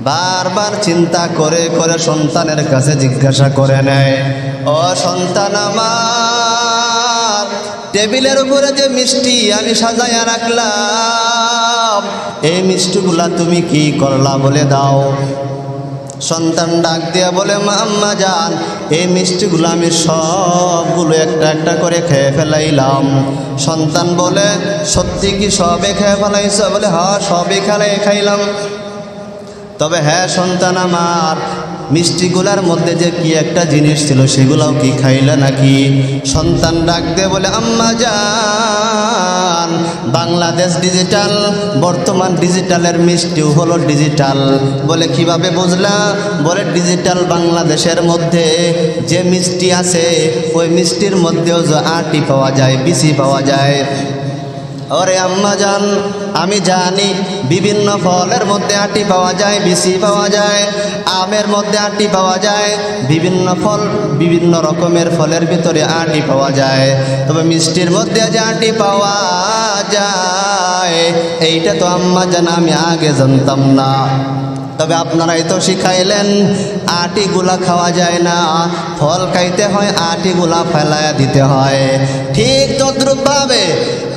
বারবার চিন্তা করে করে সন্তানের কাছে জিজ্ঞাসা করে নেয়, ও সন্তান আমার, টেবিলের উপরে যে মিষ্টি আমি সাজাইয়া রাখলাম, এই মিষ্টিগুলা তুমি কি করলা বলে দাও। সন্তান ডাক দিয়া বলে, মা আম্মা জান, এই মিষ্টিগুলো আমি সবগুলো একটা একটা করে খেয়ে ফেলাইলাম। সন্তান বলে, সত্যি কি সবে খেয়ে ফেলাইছ? বলে, হ্যাঁ সবে খাইলাম। তবে হ্যাঁ সন্তান আমার, মিষ্টিগুলার মধ্যে যে কি একটা জিনিস ছিল সেগুলাও কি খাইলে নাকি? সন্তান ডাক দিয়ে বলে, আম্মা জান, বাংলাদেশ ডিজিটাল, বর্তমান ডিজিটালের মিষ্টিও হলো ডিজিটাল। বলে কিভাবে বুঝলা? বলে ডিজিটাল বাংলাদেশের মধ্যে যে মিষ্টি আছে ওই মিষ্টির মধ্যেও যে আটি পাওয়া যায়, বিচি পাওয়া যায়। ওরে আম্মা জান, আমি জানি বিভিন্ন ফলের মধ্যে আটি পাওয়া যায়, বিচি পাওয়া যায়। আমের মধ্যে আটি পাওয়া যায়, বিভিন্ন ফল, বিভিন্ন রকমের ফলের ভিতরে আটি পাওয়া যায়। তবে মিষ্টির মধ্যে যে আটি পাওয়া যায় এইটা তো আম্মা জান আমি আগে জানতাম না। তবে আপনারাই তো শিখাইলেন আটিগুলা খাওয়া যায় না, ফল খাইতে হয়, আটিগুলা ফেলাইয়া দিতে হয়। ঠিক তদ্রূপভাবে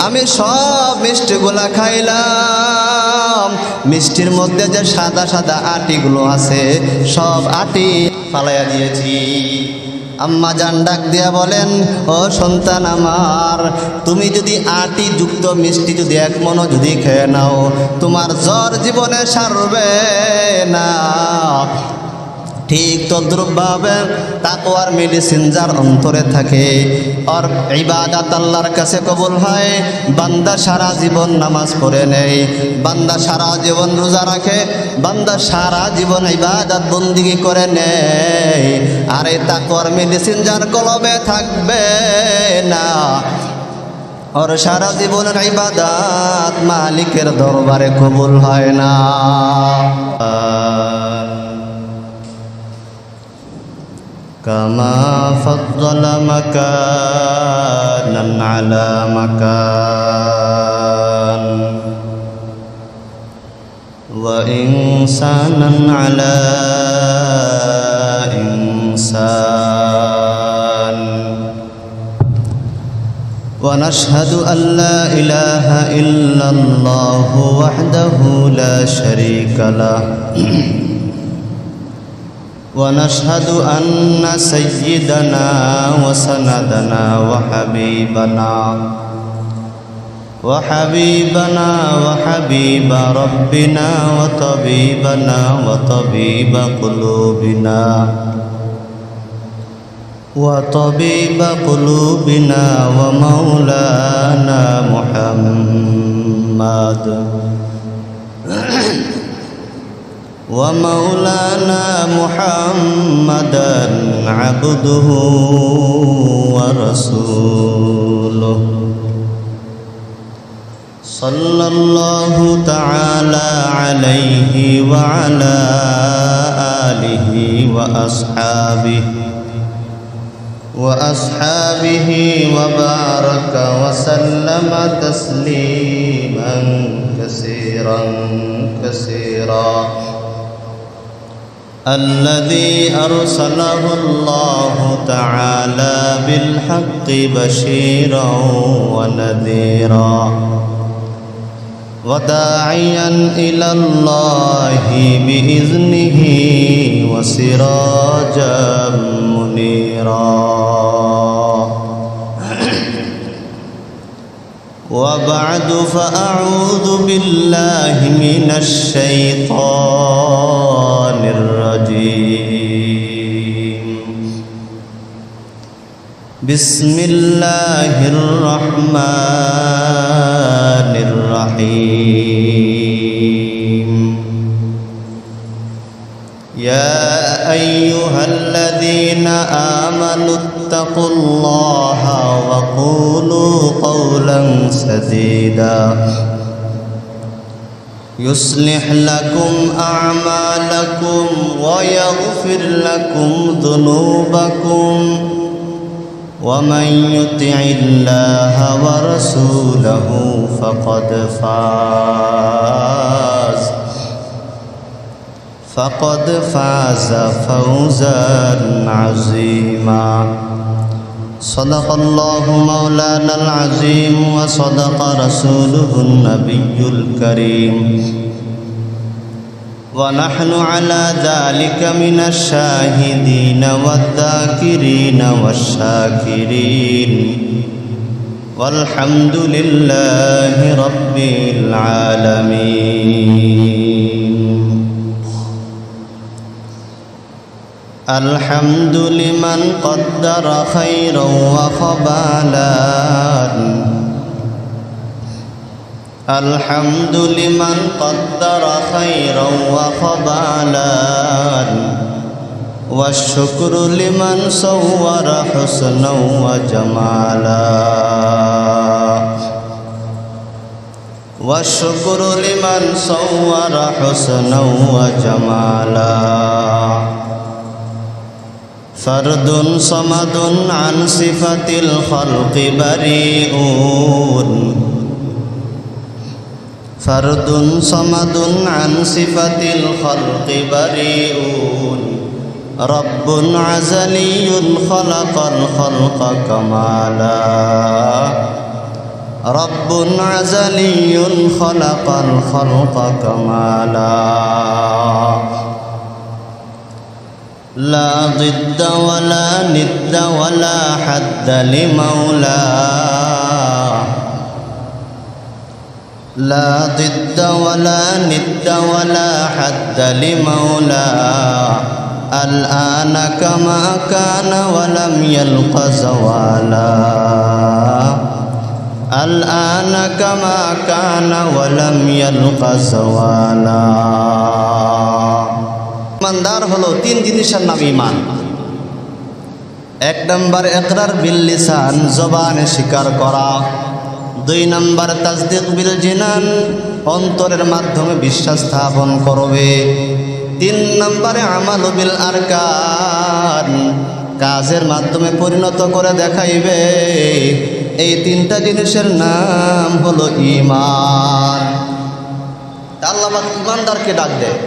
আমি সব মিষ্টিগুলা খাইলাম, মিষ্টির মধ্যে যে সাদা সাদা আটিগুলো আছে সব আটি ফালাইয়া দিয়েছি। আম্মা জান ডাক দিয়া বলেন, ও সন্তান আমার, তুমি যদি আটি যুক্ত মিষ্টি যদি এক মনো যদি খেয়ে নাও, তোমার জ্বর জীবনে সারবে না। ঠিক তদ্রূপভাবে তাকওয়ার মেডিসিন যার অন্তরে থাকে, আর ইবাদত আল্লাহর কাছে কবুল হয়। বান্দা সারা জীবন নামাজ পড়ে নেয়, বান্দা সারা জীবন রোজা রাখে, বান্দা সারা জীবন ইবাদত বন্দিগি করে নেয়। আর এই তাকওয়ার মেডিসিন যার কলবে থাকবে না, আর সারা জীবনের ইবাদত মালিকের দরবারে কবুল হয় না। كما فضل مكانا على مكان وإنسانا على إنسان ونشهد أن لا إله إلا الله وحده لا شريك له ونشهد أن سيدنا وسندنا وحبيب ربنا وطبيب قلوبنا ومولانا محمد عبده ورسوله صلى الله تعالى عليه وعلى آله وأصحابه وبارك وسلم تسليما كثيرا الذي أرسله الله تعالى بالحق بشيرا ونذيرا وداعيا إلى الله بإذنه وسراجا منيرا. وبعد فأعوذ بالله من الشيطان الرجيم. بسم الله الرحمن الرحيم. يا أيها الذين آمنوا اتقوا الله وقولوا قولا سديدا يصلح لكم أعمالكم ويغفر لكم ذنوبكم ومن يطع الله ورسوله فقد فقد فاز فوزا عظيما صدق الله مولانا العظيم وصدق رسوله النبي الكريم ونحن على ذلك من الشاهدين والذاكرين والشاكرين والحمد لله رب العالمين الحمد لمن قدر خيرا وخبالا الحمد لمن قدر خيرا وخبالا والشكر لمن صور حسنا وجمالا والشكر لمن صور حسنا وجمالا فرد صمد عن صفة الخلق بريئون فرد صمد عن صفة الخلق بريئون رب عزلي خلق الخلق كمالا رب عزلي خلق الخلق كمالا لا ضد ولا ند ولا حد لمولاه لا ضد ولا ند ولا حد لمولاه الآن كما كان ولم يلق زوالا الآن كما كان ولم يلق زوالا ইমানদার হলো তিন জিনিসের নাম ঈমান। এক নম্বর ইকরার বিল লিসান, জবানে স্বীকার করা। দুই নম্বর তাসদীক বিল জিনান, অন্তরের মাধ্যমে বিশ্বাস স্থাপন করবে। তিন নম্বরে আমাল বিল আরকান, কাজের মাধ্যমে পরিণত করে দেখাইবে। এই তিনটা জিনিসের নাম হলো ঈমান। আল্লাহ ঈমানদারকে ডাক দেয়,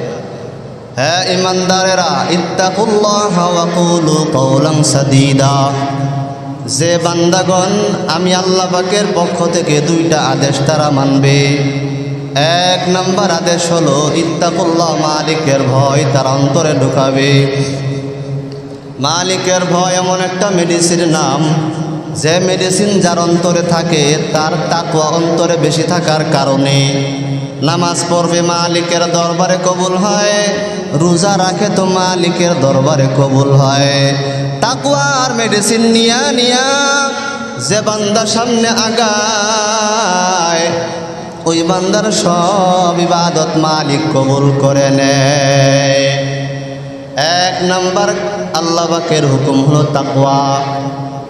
হ্যাঁ ঈমানদারেরা, ইত্তাকুল্লাহ ওয়া কুলু কওলান সাদীদা। যে বান্দাগণ আমি আল্লাহ পাকের পক্ষ থেকে দুইটা আদেশ তারা মানবে। এক নম্বর আদেশ হলো ইত্তাকুল্লাহ, মালিকের ভয় তার অন্তরে ঢুকাবে। মালিকের ভয় এমন একটা মেডিসিন নাম, যে মেডিসিন যার অন্তরে থাকে তার তাকওয়া অন্তরে বেশি থাকার কারণে নামাজ পড়বে, মালিকের দরবারে কবুল হয়। রোজা রাখে তো মালিকের দরবারে কবুল হয়। তাকওয়ার মেডিসিন নিয়া নিয়া যে বান্দার সামনে আগায়, ওই বান্দার সব ইবাদত মালিক কবুল করে নেয়। এক নম্বর আল্লাহ পাকের হুকুম হলো তাকওয়া।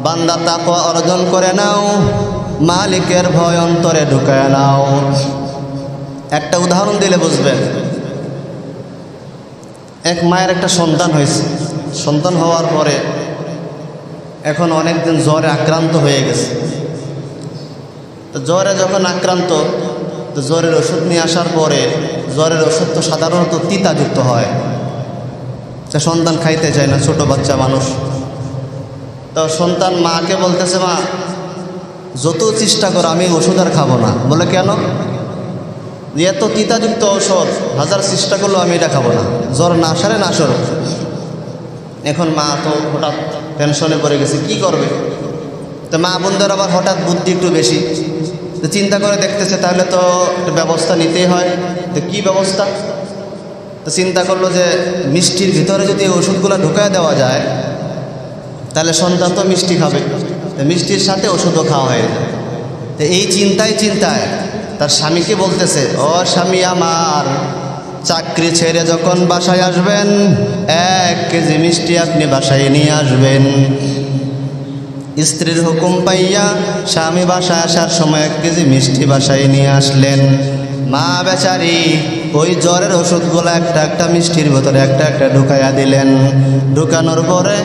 বান্দা তাকওয়া অর্জন করে নাও, মালিকের ভয় অন্তরে ঢুকায় নাও। একটা উদাহরণ দিলে বুঝবেন। এক মায়ের একটা সন্তান হয়েছে। সন্তান হওয়ার পরে এখন অনেকদিন জ্বরে আক্রান্ত হয়ে গেছে। তো জ্বরে যখন আক্রান্ত, তো জ্বরের ওষুধ নিয়ে আসার পরে, জ্বরের ওষুধ তো সাধারণত তিতাযুক্ত হয়, সে সন্তান খাইতে চায় না, ছোট বাচ্চা মানুষ। তো সন্তান মাকে বলতেছে, মা যত চেষ্টা করো আমি ওষুধ আর খাবো না। বলে কেন? এত তিতাযুক্ত ঔষধ, হাজার চেষ্টা করলেও আমি এটা খাবো না, জ্বর না সারে না সরো। এখন মা তো হঠাৎ টেনশনে পড়ে গেছে, কি করবে? তো মা বোনদের আবার হঠাৎ বুদ্ধি একটু বেশি, তো চিন্তা করে দেখতেছে তাহলে তো একটা ব্যবস্থা নিতেই হয়। তো কী ব্যবস্থা? তো চিন্তা করলো যে মিষ্টির ভিতরে যদি ওষুধগুলো ঢুকায় দেওয়া যায় তাহলে সন্তান তো মিষ্টি খাবে, তো মিষ্টির সাথে ওষুধও খাওয়া হয়ে যায়। তো এই চিন্তায় তার স্বামীকে বলতেছে, ও স্বামী আমার, চাকরি ছেড়ে যখন বাসায় আসবেন 1 কেজি মিষ্টি আপনি বাসায় নিয়ে আসবেন। স্ত্রীর হুকুম পাইয়া স্বামী বাসায় আসার সময় 1 কেজি মিষ্টি বাসায় নিয়ে আসলেন। মা বেচারি ওই জ্বরের ওষুধগুলো একটা একটা মিষ্টির ভেতরে একটা একটা ঢুকাইয়া দিলেন। ঢুকানোর পরে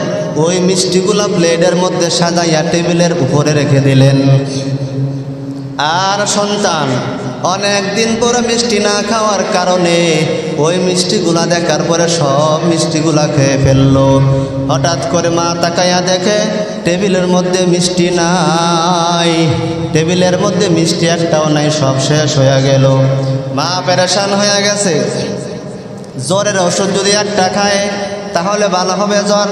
ওই মিষ্টিগুলা প্লেটের মধ্যে সাজাইয়া টেবিলের উপরে রেখে দিলেন। আর সন্তান অনেক দিন পরে মিষ্টি না খাওয়ার কারণে ওই মিষ্টিগুলা দেখার পরে সব মিষ্টিগুলা খেয়ে ফেললো। হঠাৎ করে মা তাকাইয়া দেখে টেবিলের মধ্যে মিষ্টি নাই, টেবিলের মধ্যে মিষ্টি একটাও নাই, সব শেষ হয়ে গেল। মা পেরেশান হয়ে গেছে। জ্বরের ওষুধ যদি একটা খায় তাহলে ভালো হবে, জ্বর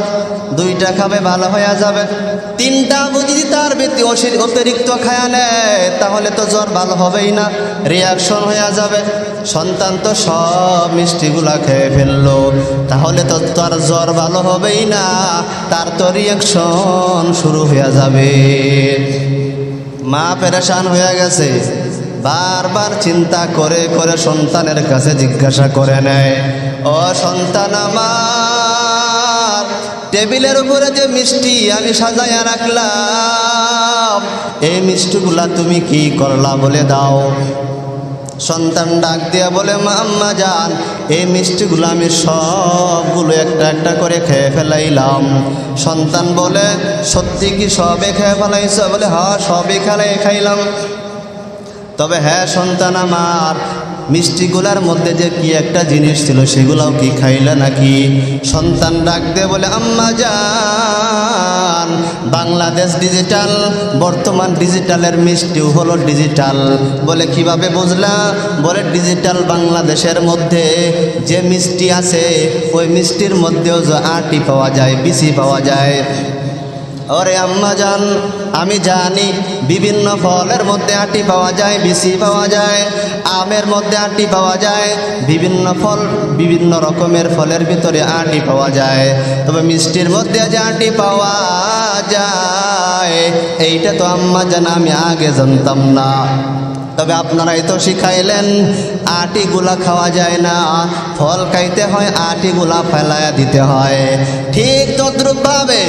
দুইটা খাবে ভালো হয়ে যাবে, তিনটা যদি তার ব্যক্তি অতিরিক্ত খায়া নেয় তাহলে তো জ্বর ভালো হবেই না, রিয়াকশন হয়ে যাবে। সন্তান তো সব মিষ্টিগুলা খেয়ে ফেললো, তাহলে তো তার জ্বর ভালো হবেই না, তার তো রিয়াকশন শুরু হয়ে যাবে। মা পেরেশান হয়ে গেছে। বারবার চিন্তা করে করে সন্তানের কাছে জিজ্ঞাসা করে নেয়, ও সন্তান আমার, টেবিলের উপরে যে মিষ্টি আমি সাজাইয়া রাখলাম এই মিষ্টিগুলা তুমি কি করলা বলে দাও। সন্তান ডাক দিয়া বলে, মা আম্মা জান, এই মিষ্টিগুলো আমি সবগুলো একটা একটা করে খেয়ে ফেলাইলাম। সন্তান বলে, সত্যি কি সবে খেয়ে ফেলাইছ? বলে, হ্যাঁ সবই খাইলাম। তবে হ্যাঁ সন্তান আমার, মিষ্টিগুলার মধ্যে যে কি একটা জিনিস ছিল সেগুলাও কি খাইলা নাকি? সন্তান ডাক দিয়ে বলে, আম্মা জান, বাংলাদেশ ডিজিটাল, বর্তমান ডিজিটালের মিষ্টিও হলো ডিজিটাল। বলে কিভাবে বুঝলা? বলে ডিজিটাল বাংলাদেশের মধ্যে যে মিষ্টি আছে ওই মিষ্টির মধ্যেও যে আটি পাওয়া যায়, বিচি পাওয়া যায়। ওরে আম্মা জান, আমি জানি বিভিন্ন ফলের মধ্যে আটি পাওয়া যায়, বিচি পাওয়া যায়, আমের মধ্যে আটি পাওয়া যায়, বিভিন্ন ফল বিভিন্ন রকমের ফলের ভিতরে আটি পাওয়া যায়, তবে মিষ্টির মধ্যে যে আটি পাওয়া যায় এইটা তো আম্মা জান আমি আগে জানতাম না। তবে আপনারাই তো শিখাইলেন আটিগুলা খাওয়া যায় না, ফল খাইতে হয়, আটিগুলা ফেলাইয়া দিতে হয়। ঠিক তদ্রূপভাবে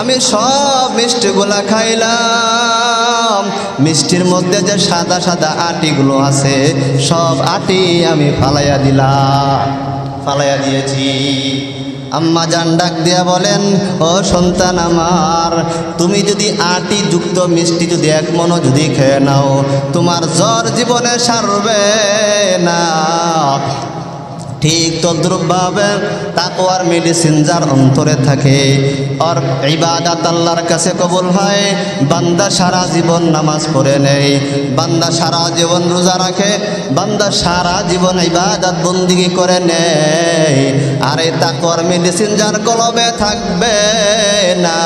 আমি সব মিষ্টিগুলা খাইলাম, মিষ্টির মধ্যে যে সাদা সাদা আটিগুলো আছে সব আটি আমি ফালাইয়া দিয়েছি। আম্মা জান ডাক দিয়া বলেন, ও সন্তান আমার, তুমি যদি আটি যুক্ত মিষ্টি যদি এক মনও যদি খেয়ে নাও তোমার জ্বর জীবনে সারবে না। ঠিক তদ্রূপভাবে তাকওয়ার মেডিসিন যার অন্তরে থাকে আর ইবাদত আল্লাহর কাছে কবুল হয়। বান্দা সারা জীবন নামাজ পড়ে নেয়, বান্দা সারা জীবন রোজা রাখে, বান্দা সারা জীবন ইবাদত বন্দিগি করে নেয়, আর এই তাকওয়ার মেডিসিন যার কলবে থাকবে না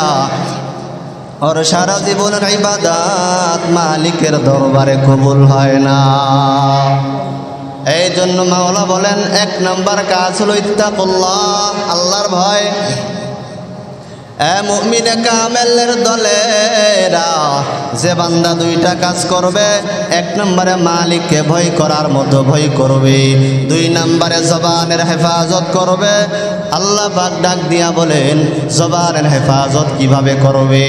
আর সারা জীবনের ইবাদত মালিকের দরবারে কবুল হয় না। এই জন্য মাওলা বলেন, এক নাম্বার কাজ হলো ইত্তাকুল্লাহ, আল্লাহর ভয়। মুমিনে কামেলের দলেরা যে বান্দা দুইটা কাজ করবে, এক নম্বরে মালিককে ভয় করার মতো ভয় করবে, দুই নম্বরে জবানের হেফাজত করবে। আল্লাহ পাক ডাক দিয়া বলেন, জবানের হেফাজত কিভাবে করবে?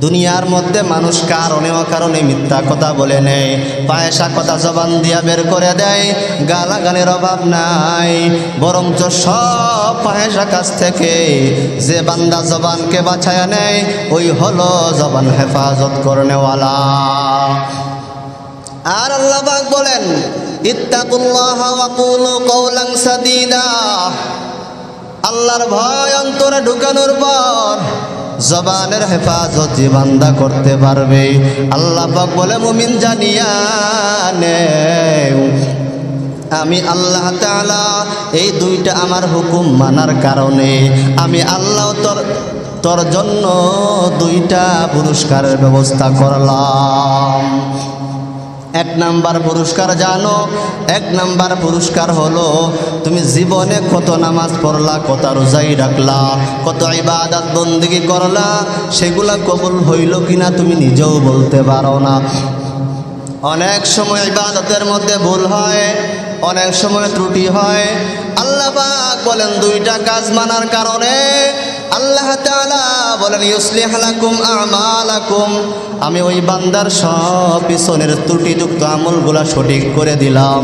দুনিয়ার মধ্যে মানুষ কারণে অকারণে মিথ্যা কথা বলে নেয়, পায়সা কথা জবান দিয়া বের করে দেয়, গালাগালের অভাব নাই, বরঞ্চ সব পায়সা কাছ থেকে যে বান্দা জবানকে বাঁচায়া নেয় ওই হলো জবান হেফাজত করনেওয়ালা। আর আল্লাহ পাক বলেন, ইত্তাকুল্লাহ ওয়া কুলু কওলান সাদীদা, আল্লাহর ভয় অন্তরে ঢুকানোর পর জবানের হেফাজত যে বান্দা করতে পারবে, আল্লাহ পাক বলে মুমিন জানিয়া নে আমি আল্লাহ তাআলা এই দুইটা আমার হুকুম মানার কারণে আমি আল্লাহ তোর জন্য দুইটা পুরস্কারের ব্যবস্থা করলাম। এক নাম্বার পুরস্কার জানো, এক নাম্বার পুরস্কার হলো তুমি জীবনে কত নামাজ পড়লা, কত রোজাই রাখলা, কত ইবাদত বন্দেগী করলা, সেগুলা কবুল হইল কিনা তুমি নিজেও বলতে পারো না। অনেক সময় ইবাদতের মধ্যে ভুল হয়, অনেক সময় ত্রুটি হয়। আল্লাহ পাক বলেন দুইটা কাজ মানার কারণে আল্লাহ তাআলা বলেন ইউসলিহ লাকুম আমালাকুম, আমি ওই বান্দার সব পিছনের ত্রুটিযুক্ত আমলগুলা সঠিক করে দিলাম।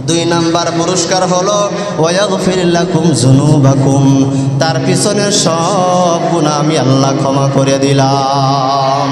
দুই নাম্বার পুরস্কার হলো ওয়াগফির লাকুম যুনুবাকুম, তার পিছনের সব গুনাহ আমি আল্লাহ ক্ষমা করে দিলাম।